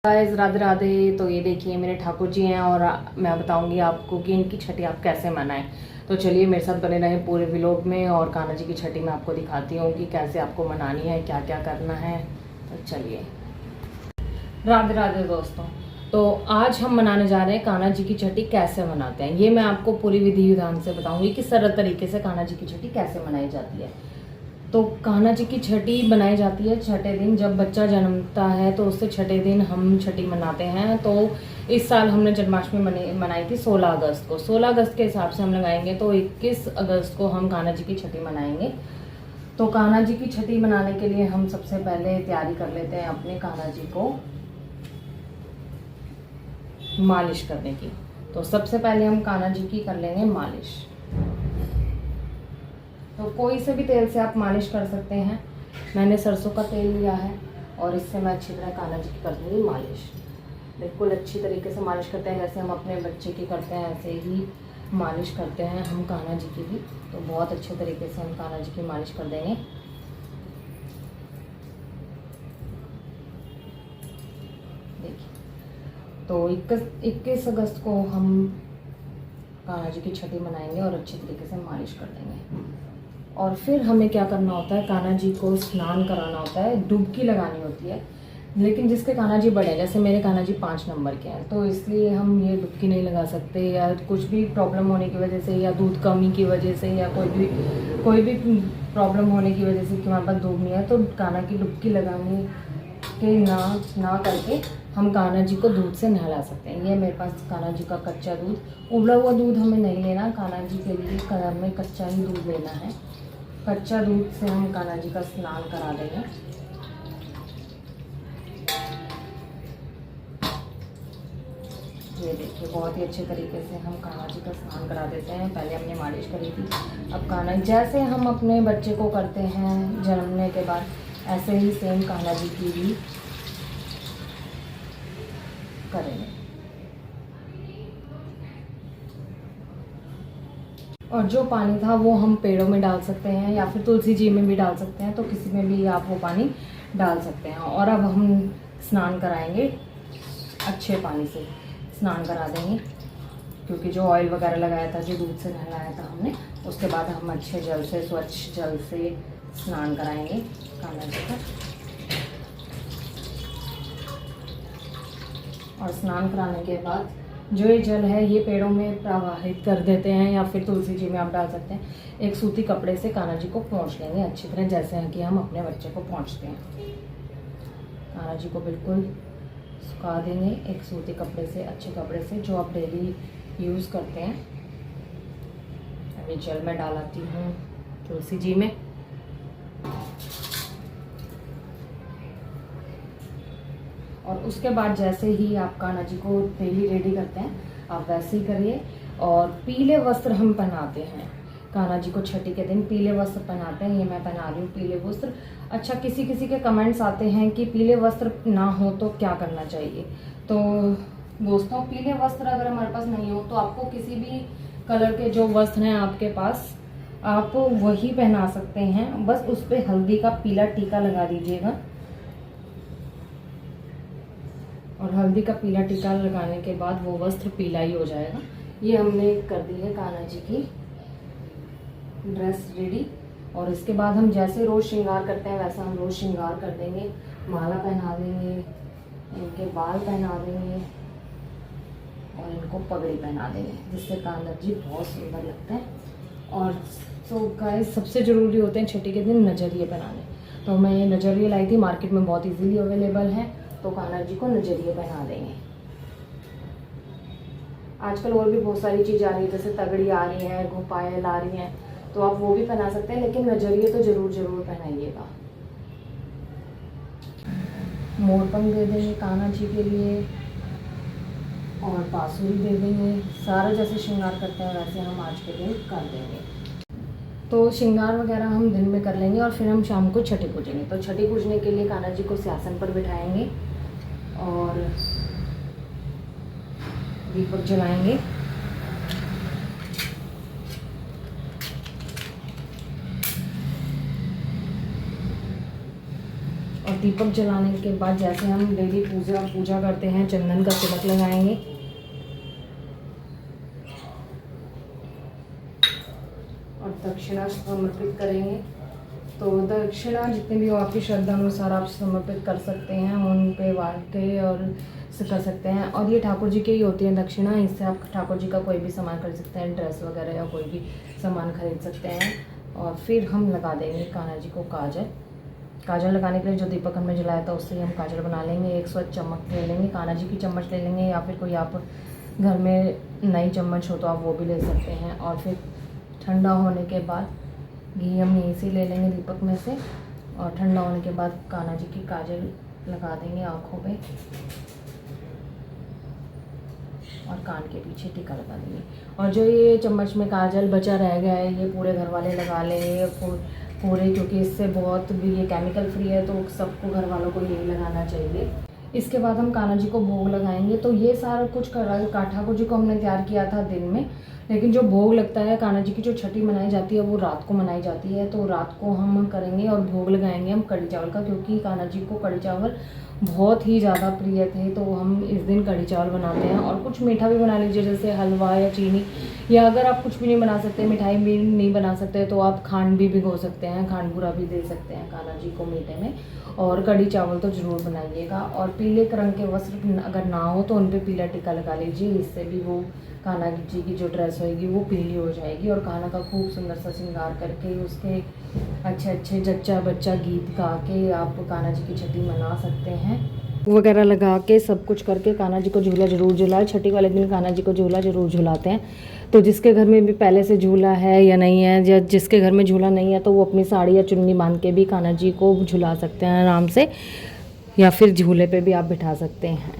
Guys Radhe Radhe. तो ये देखिए मेरे ठाकुर जी हैं और मैं बताऊंगी आपको कि इनकी छठी आप कैसे मनाएं। तो चलिए मेरे साथ बने रहें पूरे व्लॉग में और कान्हा जी की छठी मैं आपको दिखाती हूँ कि कैसे आपको मनानी है, क्या क्या करना है। तो चलिए राधे राधे दोस्तों। तो आज हम मनाने जा रहे हैं कान्हा जी की छठी कैसे मनाते हैं। ये मैं आपको पूरी विधि विधान से बताऊंगी कि सरल तरीके से कान्हा जी की छठी कैसे मनाई जाती है। तो कान्हा जी की छठी बनाई जाती है छठे दिन, जब बच्चा जन्मता है तो उससे छठे दिन हम छठी मनाते हैं। तो इस साल हमने जन्माष्टमी मनाई थी 16 अगस्त को। 16 अगस्त के हिसाब से हम लगाएंगे तो 21 अगस्त को हम कान्हा जी की छठी मनाएंगे। तो कान्हा जी की छठी मनाने के लिए हम सबसे पहले तैयारी कर लेते हैं अपने कान्हा जी को मालिश करने की। तो सबसे पहले हम कान्हा जी की कर लेंगे मालिश। तो कोई से भी तेल से आप मालिश कर सकते हैं। मैंने सरसों का तेल लिया है और इससे मैं अच्छी तरह कान्हा जी की कर दूँगी मालिश। बिल्कुल अच्छी तरीके से मालिश करते हैं, जैसे हम अपने बच्चे की करते हैं ऐसे ही मालिश करते हैं हम कान्हा जी की भी। तो बहुत अच्छे तरीके से हम कान्हा जी की मालिश कर देंगे। देखिए तो 21 अगस्त को हम कान्हा जी की छठी मनाएंगे और अच्छी तरीके से मालिश कर देंगे। और फिर हमें क्या करना होता है, कान्हा जी को स्नान कराना होता है, डुबकी लगानी होती है। लेकिन जिसके कान्हा जी बड़े हैं, जैसे मेरे कान्हा जी 5 नंबर के हैं, तो इसलिए हम ये डुबकी नहीं लगा सकते, या कुछ भी प्रॉब्लम होने की वजह से या दूध कमी की वजह से या कोई भी प्रॉब्लम होने की वजह से कि हमारे पास दूध नहीं है, तो कान्हा की डुबकी लगाने के ना करके हम कान्हा जी को दूध से नहला सकते हैं। ये मेरे पास कान्हा जी का कच्चा दूध, उबला हुआ दूध हमें नहीं लेना। कान्हा जी के लिए हमें कच्चा ही दूध लेना है। कच्चा दूध से हम कान्हा जी का स्नान करा देंगे। ये देखिए बहुत ही अच्छे तरीके से हम कान्हा जी का स्नान करा देते हैं। पहले हमने मालिश करी थी, अब कान्हा जैसे हम अपने बच्चे को करते हैं जन्मने के बाद, ऐसे ही सेम कान्हा जी की भी करेंगे। और जो पानी था वो हम पेड़ों में डाल सकते हैं या फिर तुलसी जी में भी डाल सकते हैं, तो किसी में भी आप वो पानी डाल सकते हैं। और अब हम स्नान कराएंगे, अच्छे पानी से स्नान करा देंगे, क्योंकि जो ऑयल वगैरह लगाया था, जो दूध से नहलाया था हमने, उसके बाद हम अच्छे जल से, स्वच्छ जल से स्नान कराएंगे कान्हा जी का। और स्नान कराने के बाद जो ये जल है ये पेड़ों में प्रवाहित कर देते हैं, या फिर तुलसी जी में आप डाल सकते हैं। एक सूती कपड़े से कान्हा जी को पोंछ लेंगे अच्छी तरह, जैसे कि हम अपने बच्चे को पोंछते हैं। कान्हा जी को बिल्कुल सुखा देंगे एक सूती कपड़े से, अच्छे कपड़े से जो आप डेली यूज़ करते हैं। अभी जल में डालती हूँ तुलसी जी में। और उसके बाद जैसे ही आप कान्हा जी को डेली रेडी करते हैं, आप वैसे ही करिए। और पीले वस्त्र हम पहनाते हैं कान्हा जी को, छठी के दिन पीले वस्त्र पहनाते हैं। ये मैं पहना रही हूँ पीले वस्त्र। अच्छा, किसी किसी के कमेंट्स आते हैं कि पीले वस्त्र ना हो तो क्या करना चाहिए। तो दोस्तों, पीले वस्त्र अगर हमारे पास नहीं हो तो आपको किसी भी कलर के जो वस्त्र हैं आपके पास, आप वही पहना सकते हैं। बस उस पर हल्दी का पीला टीका लगा दीजिएगा। और हल्दी का पीला टीका लगाने के बाद वो वस्त्र पीला ही हो जाएगा। ये हमने कर दी है कान्हा जी की ड्रेस रेडी। और इसके बाद हम जैसे रोज़ श्रृंगार करते हैं वैसा हम रोज़ श्रृंगार कर देंगे। माला पहना देंगे, इनके बाल पहना देंगे और इनको पगड़ी पहना देंगे, जिससे कान्हा जी बहुत सुंदर लगते हैं। और तो गाइस, सबसे ज़रूरी होते हैं छठी के दिन नजरिए पहनाने। तो मैं ये नजरिए लाई थी, मार्केट में बहुत ईजीली अवेलेबल है। तो कान्हा जी को नजरिए पहना देंगे। आजकल और भी बहुत सारी चीज़ आ रही है, जैसे तगड़ी आ रही है, घोपायल आ रही हैं, तो आप वो भी पहना सकते हैं, लेकिन नजरिए तो ज़रूर पहनाइएगा। मोरपंख दे देंगे कान्हा जी के लिए और बांसुरी दे देंगे। सारा जैसे श्रृंगार करते हैं वैसे हम आज के दिन कर देंगे। तो श्रृंगार वगैरह हम दिन में कर लेंगे और फिर हम शाम को छठी पूजेंगे। तो छठी पूजने के लिए कान्हा जी को सिंहासन पर बिठाएंगे और दीपक जलाएंगे। और दीपक जलाने के बाद जैसे हम डेली पूजा करते हैं, चंदन का तिलक लगाएंगे और दक्षिणा समर्पित करेंगे। तो दक्षिणा जितनी भी हो आपकी श्रद्धा अनुसार आप समर्पित कर सकते हैं, उन पे बांट के और कर सकते हैं। और ये ठाकुर जी की ही होती है दक्षिणा, इससे आप ठाकुर जी का कोई भी सामान खरीद सकते हैं, ड्रेस वगैरह या कोई भी सामान खरीद सकते हैं। और फिर हम लगा देंगे कान्हा जी को काजल लगाने के लिए जो दीपक हमने जलाया था उससे हम काजल बना लेंगे। एक स्वच्छ चम्मच ले लेंगे, कान्हा जी की चम्मच ले लेंगे, या फिर कोई आप घर में नई चम्मच हो तो आप वो भी ले सकते हैं। और फिर ठंडा होने के बाद घी हम यहीं से ले लेंगे दीपक में से, और ठंडा होने के बाद कान्हा जी की काजल लगा देंगे आँखों पे और कान के पीछे टीका लगा देंगे। और जो ये चम्मच में काजल बचा रह गया है ये पूरे घर वाले लगा लेंगे पूरे, क्योंकि इससे बहुत भी ये केमिकल फ्री है, तो सबको घर वालों को यही लगाना चाहिए। इसके बाद हम कान्हा जी को भोग लगाएंगे। तो ये सारा कुछ ठाकुर जी को हमने तैयार किया था दिन में, लेकिन जो भोग लगता है कान्हा जी की जो छठी मनाई जाती है वो रात को मनाई जाती है। तो रात को हम करेंगे और भोग लगाएंगे हम कढ़ी चावल का, क्योंकि कान्हा जी को कढ़ी चावल बहुत ही ज़्यादा प्रिय थे। तो हम इस दिन कढ़ी चावल बनाते हैं। और कुछ मीठा भी बना लीजिए, जैसे हलवा या चीनी, या अगर आप कुछ भी नहीं बना सकते, मिठाई भी नहीं बना सकते, तो आप खांड भी भिगो सकते हैं, खांड बूरा भी दे सकते हैं कान्हा जी को मीठे में। और कढ़ी चावल तो ज़रूर बनाइएगा। और पीले रंग के वस्त्र अगर ना हो तो उन पर पीला टीका लगा लीजिए, इससे भी वो कान्हा जी की जो ड्रेस होएगी वो पीली हो जाएगी। और कान्हा का खूब सुंदर सा श्रृंगार करके उसके अच्छे अच्छे जच्चा बच्चा गीत गा के आप कान्हा जी की छठी मना सकते हैं। वगैरह लगा के सब कुछ करके कान्हा जी को झूला ज़रूर झुलाए। छठी वाले दिन कान्हा जी को झूला ज़रूर झुलाते हैं। तो जिसके घर में भी पहले से झूला है या नहीं है, या जिसके घर में झूला नहीं है, तो वो अपनी साड़ी या चुन्नी बांध के भी कान्हा जी को झुला सकते हैं आराम से, या फिर झूले पे भी आप बिठा सकते हैं।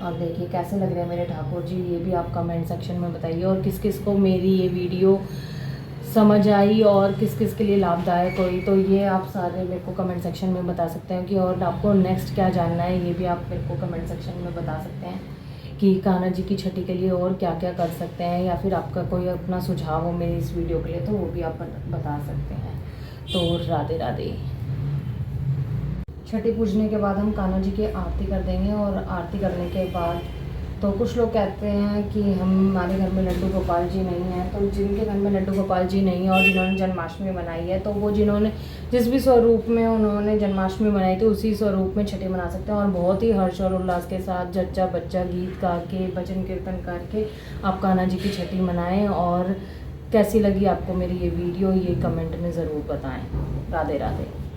और देखिए कैसे लग रहे हैं मेरे ठाकुर जी, ये भी आप कमेंट सेक्शन में बताइए। और किस किस को मेरी ये वीडियो समझ आई और किस किस के लिए लाभदायक हुई, तो ये आप सारे मेरे को कमेंट सेक्शन में बता सकते हैं कि और आपको नेक्स्ट क्या जानना है, ये भी आप मेरे को कमेंट सेक्शन में बता सकते हैं कि कान्हा जी की छठी के लिए और क्या क्या कर सकते हैं, या फिर आपका कोई अपना सुझाव हो मेरी इस वीडियो के लिए तो वो भी आप बता सकते हैं। तो राधे राधे। छठी पूजने के बाद हम कान्हा जी की आरती कर देंगे। और आरती करने के बाद तो कुछ लोग कहते हैं कि हमारे घर में लड्डू गोपाल जी नहीं हैं, तो जिनके घर में लड्डू गोपाल जी नहीं है और जिन्होंने जन्माष्टमी मनाई है, तो वो जिन्होंने जिस भी स्वरूप में उन्होंने जन्माष्टमी मनाई थी उसी स्वरूप में छठी मना सकते हैं। और बहुत ही हर्ष और उल्लास के साथ जच्चा बच्चा गीत गा के भजन कीर्तन करके आप कान्हा जी की छठी मनाएं। और कैसी लगी आपको मेरी ये वीडियो, ये कमेंट में ज़रूर बताएं। राधे राधे।